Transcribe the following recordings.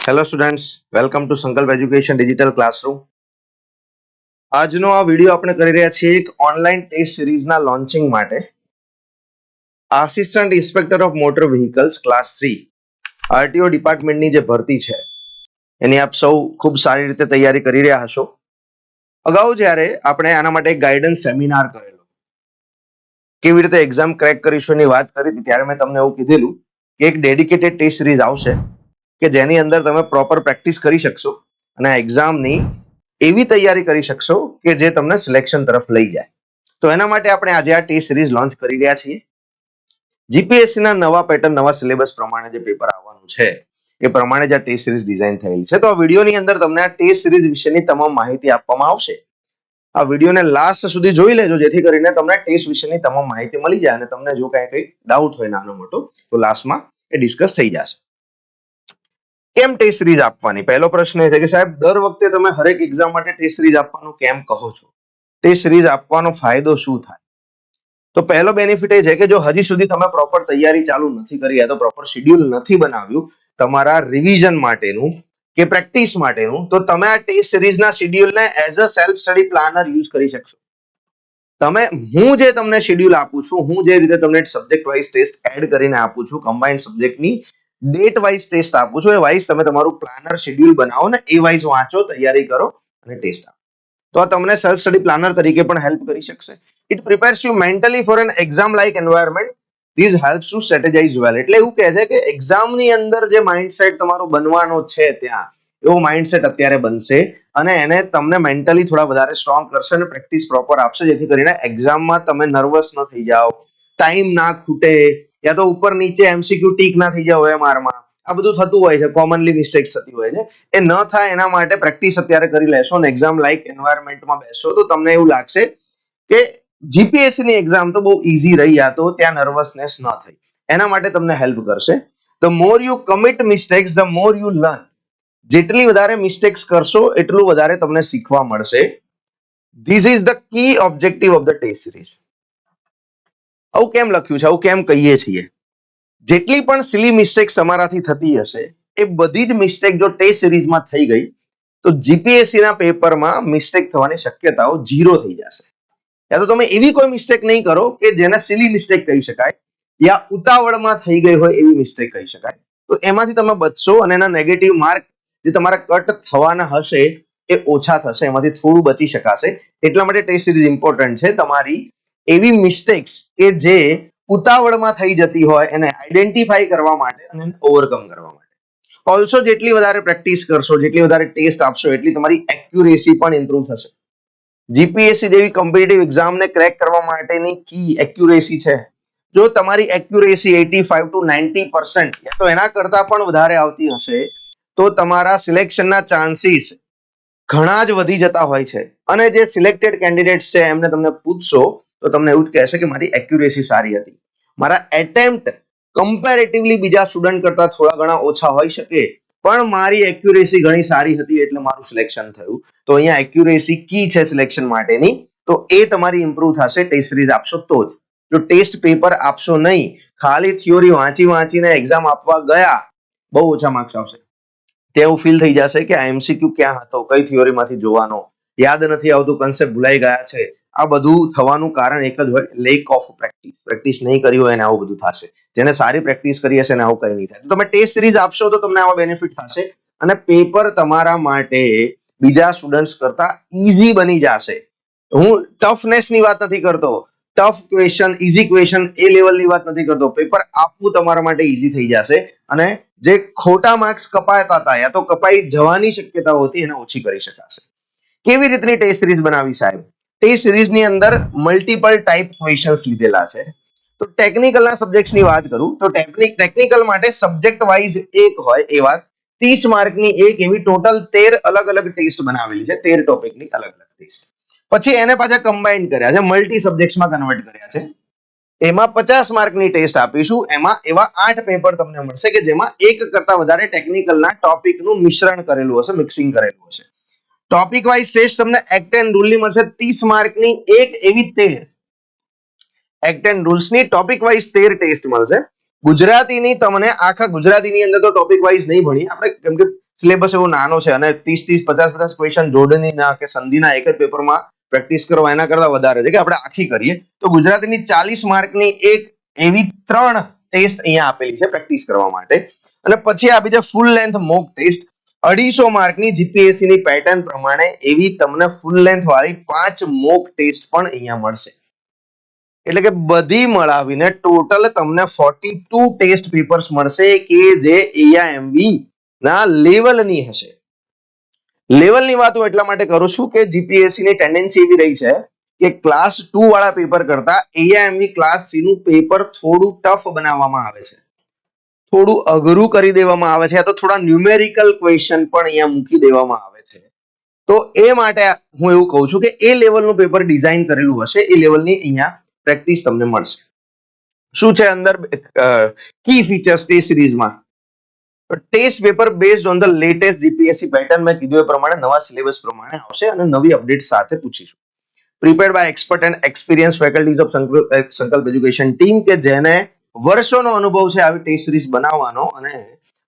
Hello students, welcome to Sankalp education digital classroom. આજનો આ video આપણે કરી રહ્યા છીએ એક ઓનલાઈન ટેસ્ટ સિરીઝના લોન્ચિંગ માટે. Assistant inspector of motor vehicles class 3 RTO ડિપાર્ટમેન્ટની જે ભરતી છે એની આપ સૌ ખૂબ સારી રીતે તૈયારી કરી રહ્યા હશો. અગાઉ જ્યારે આપણે આના માટે એક ગાઈડન્સ સેમિનાર કરેલો, કેવી રીતે એક્ઝામ ક્રેક કરીશું એની વાત કરી હતી, ત્યારે મેં તમને એવું કીધેલું કે એક ડેડિકેટેડ ટેસ્ટ સિરીઝ આવશે કે જેની અંદર તમે પ્રોપર પ્રેક્ટિસ કરી શકશો અને એક્ઝામની એવી તૈયારી કરી શકશો કે જે તમને સિલેક્શન તરફ લઈ જાય. તો એના માટે આપણે આજે આ ટેસ્ટ સિરીઝ લોન્ચ કરી રહ્યા છીએ. જીપીએસસી ના નવા પેટર્ન, નવા સિલેબસ પ્રમાણે જે પેપર આવવાનું છે એ પ્રમાણે જ આ ટેસ્ટ સિરીઝ ડિઝાઇન થયેલી છે. તો આ વિડીયોની અંદર તમને આ ટેસ્ટ સિરીઝ વિશેની તમામ માહિતી આપવામાં આવશે. આ વિડીયોને લાસ્ટ સુધી જોઈ લેજો, જેથી કરીને તમને ટેસ્ટ વિશેની તમામ માહિતી મળી જાય અને તમને જો કંઈ ડાઉટ હોય નાનો મોટો તો લાસ્ટમાં એ ડિસ્કસ થઈ જશે. કેમ ટેસ્ટ સિરીઝ આપવાની? પહેલો પ્રશ્ન એ છે કે સાહેબ, દર વખતે તમે હરેક એક્ઝામ માટે ટેસ્ટ સિરીઝ આપવાનું કેમ કહો છો? ટેસ્ટ સિરીઝ આપવાનો ફાયદો શું થાય? તો પહેલો બેનિફિટ એ છે કે જો હજી સુધી તમે પ્રોપર તૈયારી ચાલુ નથી કરી, યા તો પ્રોપર શેડ્યુલ નથી બનાવ્યું તમારા રિવિઝન માટેનું કે પ્રેક્ટિસ માટેનું, તો તમે આ ટેસ્ટ સિરીઝના શેડ્યુલને as a self study planner use કરી શકશો. હું જે તમને શેડ્યુલ આપું છું, હું જે રીતે તમને સબ્જેક્ટ વાઇઝ ટેસ્ટ એડ કરીને આપું છું, કમ્બાઇન્ડ સબ્જેક્ટની ડેટ વાઇઝ ટેસ્ટ આપું છું, એ વાઇઝ તમે તમારું પ્લાનર શેડ્યુલ બનાવો ને એ વાઇઝ વાંચો, તૈયારી કરો અને ટેસ્ટ આપો. તો આ તમને સેલ્ફ સ્ટડી પ્લાનર તરીકે પણ હેલ્પ કરી શકશે. It prepares you mentally for an exam like environment. This helps to strategize well. એટલે એવું કહે છે કે એક્ઝામની અંદર જે માઇન્ડસેટ તમારો બનવાનો છે ત્યાં એવો માઇન્ડસેટ અત્યારે બનશે અને એને તમને મેન્ટલી થોડા વધારે સ્ટ્રોંગ કરશે અને પ્રેક્ટિસ પ્રોપર આપશે, જેથી કરીને એક્ઝામમાં તમે નર્વસ ન થઈ જાઓ, ટાઈમ ના ખૂટે, યા તો ઉપર નીચે એમસીક્યુ ટીક ના થઈ જાવ એમઆરમાં. આ બધું થતું હોય છે, કોમનલી મિસ્ટેક્સ થતી હોય છે. એ ન થાય એના માટે પ્રેક્ટિસ અત્યારે કરી લેશો અને એક્ઝામ લાઇક એન્વાયરમેન્ટમાં બેસો તો તમને એવું લાગશે કે જીપીએસસી ની એક્ઝામ તો બહુ ઈઝી રહી, આ તો ત્યાં નર્વસનેસ ન થઈ. એના માટે તમને હેલ્પ કરશે. The more you commit mistakes, the more you learn. જેટલી વધારે મિસ્ટેક્સ કરશો એટલું વધારે તમને શીખવા મળશે. This is the key objective of the test series. આવું કેમ લખ્યું છે, આવું કેમ કહીએ છીએ? જેટલી પણ સિલી મિસ્ટેક તમારાથી થતી હશે એ બધી જ મિસ્ટેક જો ટેસ્ટ સિરીઝમાં થઈ ગઈ તો જીપીએસસી ના પેપરમાં મિસ્ટેક થવાની શક્યતાઓ 0 થઈ જશે. યા તો તમે એવી કોઈ મિસ્ટેક નહીં કરો કે જેને સિલી મિસ્ટેક કહી શકાય, યા ઉતાવળમાં થઈ ગઈ હોય એવી મિસ્ટેક કહી શકાય. તો એમાંથી તમે બચશો અને એના નેગેટિવ માર્ક જે તમારા કટ થવાના હશે એ ઓછા થશે, એમાંથી થોડું બચી શકાશે. એટલા માટે ટેસ્ટ સિરીઝ ઇમ્પોર્ટન્ટ છે. તમારી એવી મિસ્ટેક્સ કે જે ઉતાવળમાં થઈ જતી હોય એને આઈડેન્ટિફાઈ કરવા માટે અને ઓવરકમ કરવા માટે. ઓલસો જેટલી વધારે પ્રેક્ટિસ કરશો, જેટલી વધારે ટેસ્ટ આપશો, એટલી તમારી એક્યુરેસી પણ ઇમ્પ્રુવ થશે. જીપીએસસી જેવી કોમ્પિટિટિવ એક્ઝામને ક્રેક કરવા માટેની કી એક્યુરેસી છે. જો તમારી એક્યુરેસી 85 to 90% તો એના કરતા પણ વધારે આવતી હશે તો તમારા સિલેક્શનના ચાન્સીસ ઘણા જ વધી જતા હોય છે. અને જે સિલેક્ટેડ કેન્ડિડેટ્સ છે એમને તમને પૂછશો તો તમને એવું જ કહેશે કે મારી એક્યુરેસી સારી હતી, મારા એટેમ્પ્ટ કમ્પેરેટિવલી બીજા સ્ટુડન્ટ કરતા થોડા ઘણા ઓછા હોઈ શકે, પણ મારી એક્યુરેસી ઘણી સારી હતી એટલે મારું સિલેક્શન થયું. તો અહીંયા એક્યુરેસી કી છે સિલેક્શન માટેની, તો એ તમારી ઇમ્પ્રુવ થશે ટેસ્ટ સિરીઝ આપશો તો જ. જો ટેસ્ટ પેપર આપશો નહીં, ખાલી થિયોરી વાંચીને એક્ઝામ આપવા ગયા, બહુ ઓછા માર્ક્સ આવશે. તેવું ફીલ થઈ જશે કે આ એમસીક્યુ ક્યાં હતો, કઈ થિયોરીમાંથી જોવાનો, યાદ નથી આવતું, કન્સેપ્ટ ભૂલાઈ ગયા છે. આ બધું થવાનું કારણ એક જ હોય, લેક ઓફ પ્રેક્ટિસ. પ્રેક્ટિસ નહીં કરી હોય એને આવું બધું થશે. જેને સારી પ્રેક્ટિસ કરી હશે એને આવું કંઈ નહીં થાય. તો તમે ટેસ્ટ સિરીઝ આપશો તો તમને આવા બેનિફિટ થશે અને પેપર તમારા માટે બીજા સ્ટુડન્ટ્સ કરતા ઈઝી બની જશે. હું ટફનેસની વાત નથી કરતો, ટફ ક્વેશ્ચન, ઈઝી ક્વેશ્ચન એ લેવલની વાત નથી કરતો. પેપર આપવું તમારા માટે ઈઝી થઈ જશે અને જે ખોટા માર્ક્સ કપાતા હતા યા તો કપાઈ જવાની શક્યતાઓ હતી એને ઓછી કરી શકાશે. કેવી રીતની ટેસ્ટ સિરીઝ બનાવી સાહેબ? ટેસ્ટ સિરીઝની અંદર મલ્ટિપલ ટાઈપ ક્વેશ્ચન્સ લીધેલા છે. તો ટેકનિકલના સબ્જેક્ટ્સની વાત કરું તો ટેકનિકલ માટે સબ્જેક્ટ વાઇઝ એક હોય એ વાત, 30 માર્કની એક એવી ટોટલ 13 અલગ અલગ ટેસ્ટ બનાવેલી છે, 13 ટોપિકની અલગ અલગ ટેસ્ટ. પછી એને પાછા કમ્બાઈન કર્યા છે, મલ્ટી સબ્જેક્ટ્સમાં કન્વર્ટ કર્યા છે. એમાં 50 માર્કની ટેસ્ટ આપીશું. એમાં એવા 8 પેપર તમને મળશે કે જેમાં એક કરતા વધારે ટેકનિકલના ટોપિકનું મિશ્રણ કરેલું હશે, મિક્સિંગ કરેલું હશે. ટોપિક વાઇઝ ટેસ્ટ તમને એક્ટ એન્ડ રૂલની મળશે 30 માર્કની એક એવી 13 એક્ટ એન્ડ રૂલ્સની ટોપિક વાઇઝ 13 ટેસ્ટ મળશે. ગુજરાતીની તમને આખા ગુજરાતીની અંદર તો ટોપિક વાઇઝ નહીં ભણીએ આપણે, કેમ કે સિલેબસ એવો નાનો છે અને 30 50 ક્વેશ્ચન જોડણીના કે સંધિના એક જ પેપરમાં પ્રેક્ટિસ કરવા એના કરતા વધારે છે કે આપણે આખી કરીએ તો ગુજરાતીની 40 માર્કની એક એવી 3 ટેસ્ટ અહીંયા આપેલી છે પ્રેક્ટિસ કરવા માટે અને પછી આપી છે ફૂલ લેન્થ મોક ટેસ્ટ 250 માર્કની જીપીએસસી ની પેટર્ન પ્રમાણે એવી તમને ફૂલ લેન્થ વાળી 5 મોક ટેસ્ટ પણ અહીંયા મળશે એટલે કે બધી મળાવીને ટોટલ તમને 42 ટેસ્ટ પેપર્સ મળશે કે જે એઆઈએમબી ના લેવલની હશે લેવલની વાત હું એટલા માટે કરું છું કે જીપીએસસી ની ટેન્ડન્સી એવી રહી છે કે ક્લાસ 2 વાળા પેપર કરતા એઆઈએમબી ક્લાસ 3 નું પેપર થોડું ટફ બનાવવામાં આવે છે થોડું અઘરું કરી દેવામાં આવે છે તો થોડા ન્યુમેરિકલ ક્વેશ્ચન પણ અહીંયા મૂકી દેવામાં આવે છે તો એ માટે હું એવું કહું છું કે એ લેવલનું પેપર ડિઝાઇન કરેલું હશે એ લેવલની અહીંયા પ્રેક્ટિસ તમને મળશે શું છે અંદર કી ફીચર્સ ટેસ્ટ સિરીઝમાં test paper based on the latest GPSC pattern મેં કીધું એ પ્રમાણે નવા સિલેબસ પ્રમાણે આવશે અને નવી અપડેટ સાથે પૂછીશું prepared by expert and experience faculties of Sankalp education team કે જેને વર્ષોનો અનુભવ છે આવી ટેસ્ટ સિરીઝ બનાવવાનો અને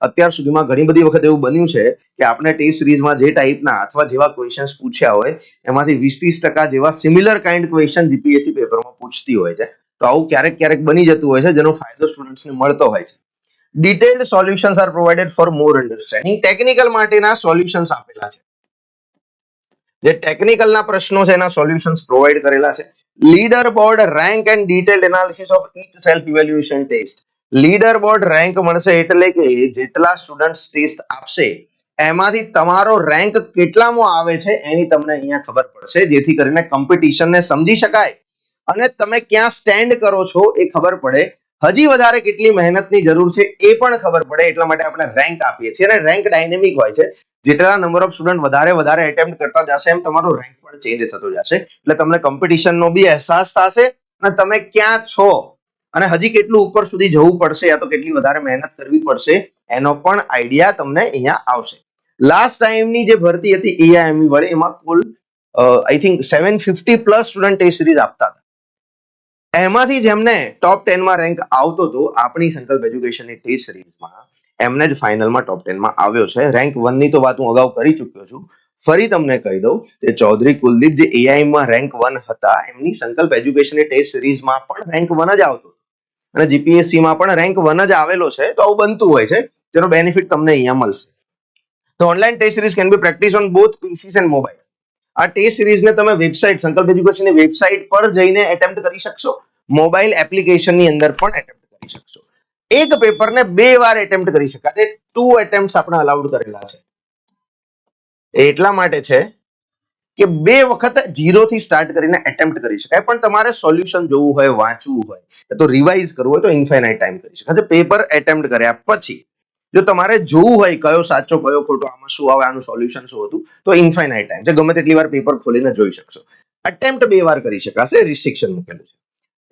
અત્યાર સુધીમાં ઘણી બધી વખત એવું બન્યું છે કે આપણે ટેસ્ટ સિરીઝમાં જે ટાઈપના અથવા જેવા ક્વેશ્ચન્સ પૂછ્યા હોય એમાંથી 20-30% જેવા સિમિલર કાઇન્ડ ક્વેશ્ચન જીપીએસસી પેપરમાં પૂછતી હોય છે તો આવું ક્યારેક બની જતું હોય છે જેનો ફાયદો સ્ટુડન્ટ્સને મળતો હોય છે detailed solutions are provided for more understanding technical માટેના સોલ્યુશન્સ આપેલા છે જે ટેકનિકલના પ્રશ્નો છે એના સોલ્યુશન્સ પ્રોવાઇડ કરેલા છે leader board rank and detailed analysis of each self evaluation test leader board rank મળશે એટલે કે જેટલા સ્ટુડન્ટ્સ ટેસ્ટ આપશે એમાંથી તમારો રેન્ક કેટલામો આવે છે એની તમને અહીંયા ખબર પડશે જેથી કરીને કોમ્પિટિશનને સમજી શકાય અને તમે ક્યાં સ્ટેન્ડ કરો છો એ ખબર પડે હજી વધારે કેટલી મહેનતની જરૂર છે એ પણ ખબર પડે એટલા માટે આપણે રેન્ક આપીએ છીએ અને રેન્ક ડાયનેમિક હોય છે જેટલા નંબર ઓફ સ્ટુડન્ટ વધારે એટેમ્પ્ટ કરતા જશે એમ તમારો રેન્ક પણ ચેન્જ થતો જશે એટલે તમને કોમ્પિટિશનનો બી અહેસાસ થશે અને તમે ક્યાં છો અને હજી કેટલું ઉપર સુધી જવું પડશે યા તો કેટલી વધારે મહેનત કરવી પડશે એનો પણ આઈડિયા તમને અહીંયા આવશે લાસ્ટ ટાઈમની જે ભરતી હતી એઆઈએમબી વાળી એમાં કુલ I think 750 plus student test series આપતા હતા એમાંથી જેમને ટોપ 10 માં રેન્ક આવતો હતો આપણી સંકલ્પ એજ્યુકેશનની ટેસ્ટ સિરીઝમાં એમને જ ફાઇનલમાં ટોપ 10 માં આવ્યો છે રેન્ક 1 ની તો વાત હું અગાઉ કરી ચૂક્યો છું ફરી તમને કહી દઉં કે ચૌધરી કુલદીપ જે એઆઈ માં રેન્ક 1 હતા એમની સંકલ્પ એજ્યુકેશનની ટેસ્ટ સિરીઝમાં પણ રેન્ક 1 જ આવતો અને જીપીએસસી માં પણ રેન્ક 1 જ આવેલો છે તો આવું બનતું હોય છે જેનો બેનિફિટ તમને અહીંયા મળશે તો online test series can be practice on both PCs and mobile આ ટેસ્ટ સિરીઝને તમે વેબસાઇટ સંકલ્પ એજ્યુકેશનની વેબસાઇટ પર જઈને એટેમ્પ્ટ કરી શકશો મોબાઈલ એપ્લિકેશનની અંદર પણ એટેમ્પ્ટ કરી શકશો એક પેપરને 2 વાર એટેમ્પ્ટ કરી શકાય 2 એટેમ્પ્ટ્સ આપણે અલાઉડ કરેલા છે એટલા માટે છે કે 2 વખત 0 થી સ્ટાર્ટ કરીને એટેમ્પ્ટ કરી શકાય પણ તમારે સોલ્યુશન જોવું હોય વાંચવું હોય તો રિવાઇઝ કરવું હોય તો ઇન્ફાઇનાઇટ ટાઈમ કરી શકાય પેપર એટેમ્પ્ટ કર્યા પછી જો તમારે જોવું હોય કયો સાચો કયો ખોટો આમાં શું આવે આનું સોલ્યુશન શું હતું તો ઇન્ફાઇનાઇટ ટાઈમ છે ગમે તેટલી વાર પેપર ખોલીને જોઈ શકશો એટેમ્પ્ટ 2 વાર કરી શકાશે રિસ્ટ્રિક્શન મૂકેલું છે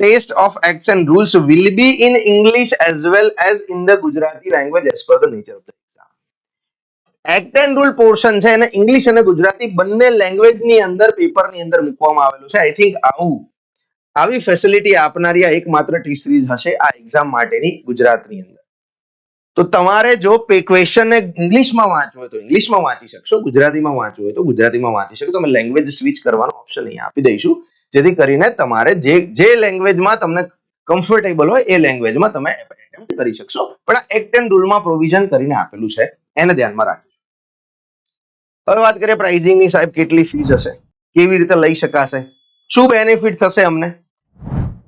test of acts and rules will be in English as well as in the Gujarati language as per the nature of the exam act and rule portion છે અને ઇંગ્લિશ અને ગુજરાતી બંને લેંગ્વેજની અંદર પેપરની અંદર મૂકવામાં આવેલું છે આઈ થિંક આવી ફેસિલિટી આપનારી આ એકમાત્ર ટી સિરીઝ હશે આ એક્ઝામ માટેની ગુજરાતની અંદર તો તમારે જો ક્વેશ્ચનને ઇંગ્લિશમાં વાંચવું હોય તો ઇંગ્લિશમાં વાંચી શકશો ગુજરાતીમાં વાંચવું હોય તો ગુજરાતીમાં વાંચી શકો તમે લેંગ્વેજ સ્વિચ કરવાનો ઓપ્શન અહીંયા આપી દઈશું જેથી કરીને તમારે જે લેંગ્વેજમાં તમને કમ્ફર્ટેબલ હોય એ લેંગ્વેજમાં તમે એટેમ્પ્ટ કરી શકશો પણ આ એક્ટ એન્ડ રૂલમાં પ્રોવિઝન કરીને આપેલું છે એને ધ્યાનમાં રાખજો હવે વાત કરીએ પ્રાઇઝિંગની સાહેબ કેટલી ફીસ હશે કેવી રીતે લઈ શકાશે શું બેનિફિટ થશે અમને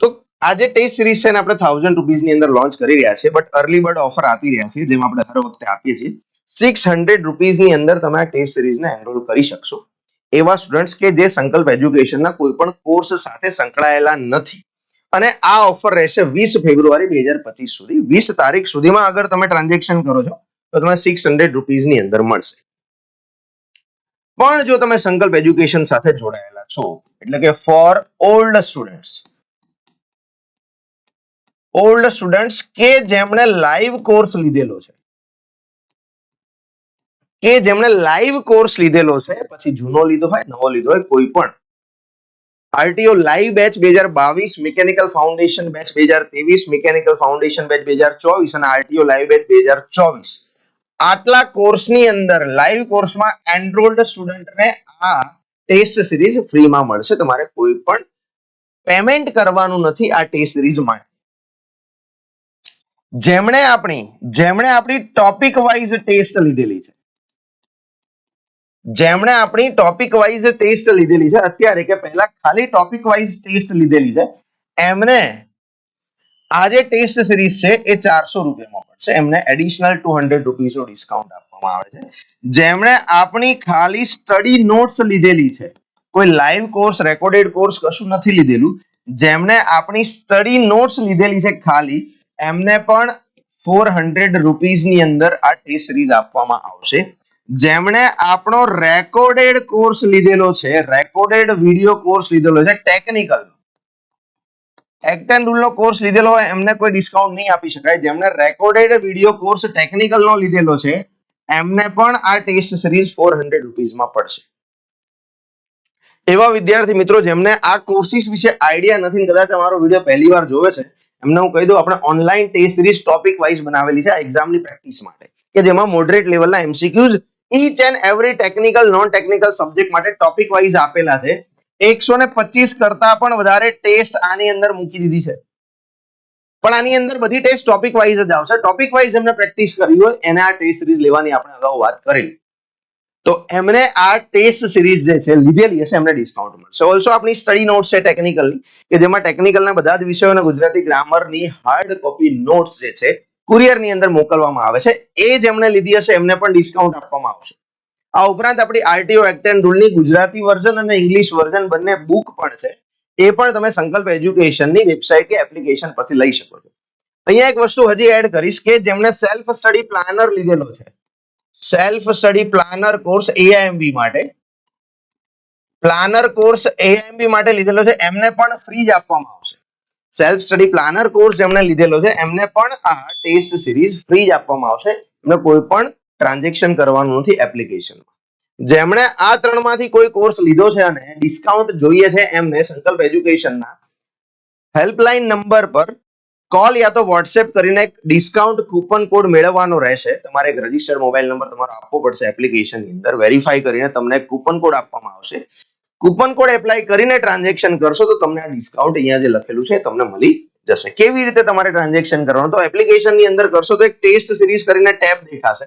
તો આજે ટેસ્ટ સિરીઝ છે ને આપણે 1000 રૂપીસની અંદર લોન્ચ કરી રહ્યા છે બટ અર્લી બર્ડ ઓફર આપી રહ્યા છીએ જેમ આપણે હર વખતે આપીએ છીએ 600 રૂપીસની અંદર તમે આ ટેસ્ટ સિરીઝને એનરોલ કરી શકશો એવા સ્ટુડન્ટ્સ કે જે સંકલ્પ એજ્યુકેશનના કોઈ પણ કોર્સ સાથે સંકળાયેલા નથી અને આ ઓફર રહેશે 20 ફેબ્રુઆરી 2025 સુધી 20 તારીખ સુધીમાં અગર તમે ટ્રાન્ઝેક્શન કરો છો તો તમને 600 રૂપીસની અંદર મળશે પણ જો તમે સંકલ્પ એજ્યુકેશન સાથે જોડાયેલા છો એટલે કે ફોર ઓલ્ડ સ્ટુડન્ટ્સ કે જેમણે લાઈવ કોર્સ લીધેલો છે પછી જૂનો લીધો હોય નવો લીધો હોય કોઈ પણ RTO live batch 2022 mechanical foundation batch 2023 mechanical foundation batch 2024 અને આરટીઓ લાઈવ બેચ 2024 આટલા કોર્સની અંદર લાઈવ કોર્સમાં એનરોલ્ડ સ્ટુડન્ટને આ ટેસ્ટ સિરીઝ ફ્રીમાં મળશે. તમારે કોઈ પણ પેમેન્ટ કરવાનું નથી આ ટેસ્ટ સિરીઝ માટે. જેમણે આપણી ટોપિક વાઇઝ ટેસ્ટ લીધેલી છે, જેમણે આપણી ટોપિક વાઇઝ ટેસ્ટ લીધેલી છે અત્યારે કે પહેલા ખાલી ટોપિક વાઇઝ ટેસ્ટ લીધેલી છે, એમને આ જે ટેસ્ટ સિરીઝ છે એ 400 રૂપિયામાં પડશે. એમને એડિશનલ 200 રૂપીસનો ડિસ્કાઉન્ટ આપવામાં આવે છે. જેમણે આપણી ખાલી સ્ટડી નોટ્સ લીધેલી છે, કોઈ લાઈવ કોર્સ રેકોર્ડેડ કોર્સ કશું નથી લીધેલું, જેમણે આપણી સ્ટડી નોટ્સ લીધેલી છે ખાલી, એમને પણ 400 રૂપીસની અંદર આ ટેસ્ટ સિરીઝ આપવામાં આવશે. જેમણે આપણો રેકોર્ડેડ કોર્સ લીધેલો છે, રેકોર્ડેડ વિડિયો કોર્સ લીધેલો છે ટેકનિકલ, એક્ટ એન્ડ રૂલનો કોર્સ લીધેલો હોય એમને કોઈ ડિસ્કાઉન્ટ નહીં આપી શકાય. જેમને રેકોર્ડેડ વિડિયો કોર્સ ટેકનિકલનો લીધેલો છે એમને પણ આ ટેસ્ટ સિરીઝ 400 રૂપીસમાં પડશે. એવા વિદ્યાર્થી મિત્રો જેમને આ કોર્સિસ વિશે આઈડિયા નથી, કદાચ અમારો વિડીયો પહેલી વાર જોવે છે, એમને હું કહી દઉં આપણે online test series topic wise બનાવેલી છે આ એક્ઝામની પ્રેક્ટિસ માટે, કે જેમાં મોડરેટ લેવલના MCQs each and every technical non technical subject માટે ટોપિક વાઇઝ આપેલા છે. 125 કરતા પણ વધારે ટેસ્ટ આની અંદર મૂકી દીધી છે, પણ આની અંદર બધી ટેસ્ટ ટોપિક વાઇઝ જ આવશે. ટોપિક વાઇઝ એમને પ્રેક્ટિસ કરવી હોય એને આ ટેસ્ટ સિરીઝ લેવાની આપણે અગાઉ વાત કરેલી, તો એમને આ ટેસ્ટ સિરીઝ જે છે લીધેલી હશે એમને ડિસ્કાઉન્ટ મળશે. ઓલસો આપણી સ્ટડી નોટ્સ છે ટેકનિકલની, કે જેમાં ટેકનિકલના બધા જ વિષયોના ગુજરાતી ગ્રામરની હાર્ડ કોપી નોટ્સ જે છે કુરિયરની અંદર મોકલવામાં આવે છે. એ જેમણે લીધી હશે એમને પણ ડિસ્કાઉન્ટ આપવામાં આવશે. આ ઉપરાંત આપણી આરટીઓ એક્ટ એન્ડ રૂલની ગુજરાતી વર્ઝન અને ઇંગ્લિશ વર્ઝન બંને બુક પણ છે, એ પણ તમે સંકલ્પ એજ્યુકેશનની વેબસાઇટ કે એપ્લિકેશન પરથી લઈ શકો છો. અહીંયા એક વસ્તુ હજી એડ કરીશ કે જેમણે સેલ્ફ સ્ટડી પ્લાનર લીધેલો છે, સેલ્ફ સ્ટડી પ્લાનર કોર્સ એઆઈએમબી માટે, પ્લાનર કોર્સ એઆઈએમબી માટે લીધેલો છે એમને પણ ફ્રી જ આપવામાં આવશે. સેલ્ફ સ્ટડી પ્લાનર કોર્સ જેમણે લીધેલો છે એમને પણ આ ટેસ્ટ સિરીઝ ફ્રી જ આપવામાં આવશે. એમને કોઈ પણ ટ્રાન્ઝેક્શન કરવાનું નથી એપ્લિકેશનમાં. જેમણે આ ત્રણમાંથી કોઈ કોર્સ લીધો છે અને ડિસ્કાઉન્ટ જોઈએ છે એમને સંકલ્પ એજ્યુકેશનના હેલ્પલાઇન નંબર પર કોલ યા તો વોટ્સએપ કરીને ડિસ્કાઉન્ટ કૂપન કોડ મેળવવાનો રહેશે. તમારે એક રજિસ્ટર્ડ મોબાઈલ નંબર તમારો આપવો પડશે એપ્લિકેશનની અંદર, વેરીફાઈ કરીને તમને કૂપન કોડ આપવામાં આવશે. કૂપન કોડ એપ્લાય કરીને ટ્રાન્ઝેક્શન કરશો તો તમને આ ડિસ્કાઉન્ટ અહીંયા જે લખેલું છે તમને મળી જશે. કેવી રીતે તમારે ટ્રાન્ઝેક્શન કરવાનું, તો એપ્લિકેશનની અંદર કરશો તો એક ટેસ્ટ સિરીઝ કરીને ટેબ દેખાશે,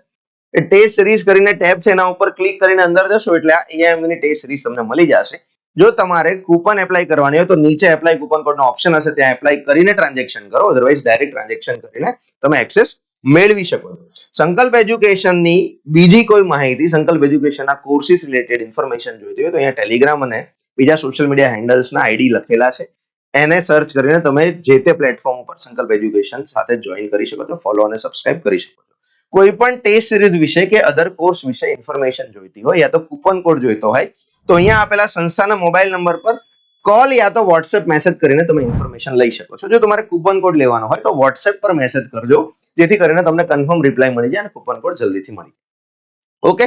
એ ટેસ્ટ સિરીઝ કરીને ટેબ છે એના ઉપર ક્લિક કરીને અંદર જશો એટલે આ એઆઈએમની ટેસ્ટ સિરીઝ તમને મળી જશે. જો તમારે કૂપન એપ્લાય કરવાની હોય તો નીચે એપ્લાય કૂપન કોડનો ઓપ્શન હશે, ત્યાં એપ્લાય કરીને ટ્રાન્ઝેક્શન કરો, અધરવાઇઝ ડાયરેક્ટ ટ્રાન્ઝેક્શન કરીને તમે એક્સેસ મેળવી શકો છો. સંકલ્પ એજ્યુકેશનની બીજી કોઈ માહિતી, સંકલ્પ એજ્યુકેશનના કોર્સિસ રિલેટેડ ઇન્ફોર્મેશન જોઈતી હોય તો અહીંયા ટેલિગ્રામ અને બીજા સોશિયલ મીડિયા હેન્ડલ્સના આઈડી લખેલા છે, એને સર્ચ કરીને તમે જે તે પ્લેટફોર્મ ઉપર સંકલ્પ એજ્યુકેશન સાથે જોઈન કરી શકો છો, ફોલો અને સબસ્ક્રાઇબ કરી શકો છો. કોઈ પણ ટેસ્ટ સિરીઝ વિશે કે અધર કોર્સ વિશે ઇન્ફોર્મેશન જોઈતી હોય યા તો કૂપન કોડ જોઈતો હોય તો અહીંયા આપેલા સંસ્થાના મોબાઈલ નંબર પર કોલ યા તો વોટ્સએપ મેસેજ કરીને તમે ઇન્ફોર્મેશન લઈ શકો છો. જો તમારે કૂપન કોડ લેવાનો હોય તો વોટ્સએપ પર મેસેજ કરજો, જેથી કરીને તમને કન્ફર્મ રિપ્લાય મળી જાય અને કૂપન કોડ જલ્દીથી મળી જાય. ઓકે,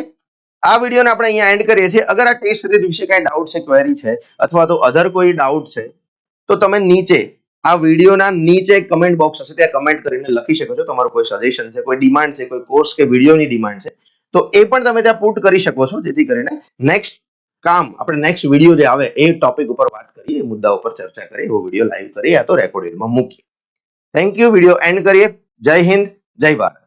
આ વિડીયોને આપણે અહીંયા એન્ડ કરીએ છીએ. અગર આ ટેસ્ટ સિરીઝ વિશે કઈ ડાઉટ છે, ક્વેરી છે અથવા તો અધર કોઈ ડાઉટ છે તો તમે નીચે આ વિડીયોના નીચે કમેન્ટ બોક્સ હશે ત્યાં કમેન્ટ કરીને લખી શકો છો. તમારું કોઈ સજેશન છે, કોઈ ડિમાન્ડ છે, કોઈ કોર્સ કે વિડીયોની ડિમાન્ડ છે તો એ પણ તમે ત્યાં પુટ કરી શકો છો, જેથી કરીને નેક્સ્ટ આપણે નેક્સ્ટ વિડીયો જે આવે એ ટોપિક ઉપર વાત કરીએ, એ મુદ્દા ઉપર ચર્ચા કરીએ, એવો વિડીયો લાઈવ કરીએ યા તો રેકોર્ડિંગમાં મૂકીએ. Thank you. વિડીયો એન્ડ કરીએ. જય હિન્દ, જય ભારત.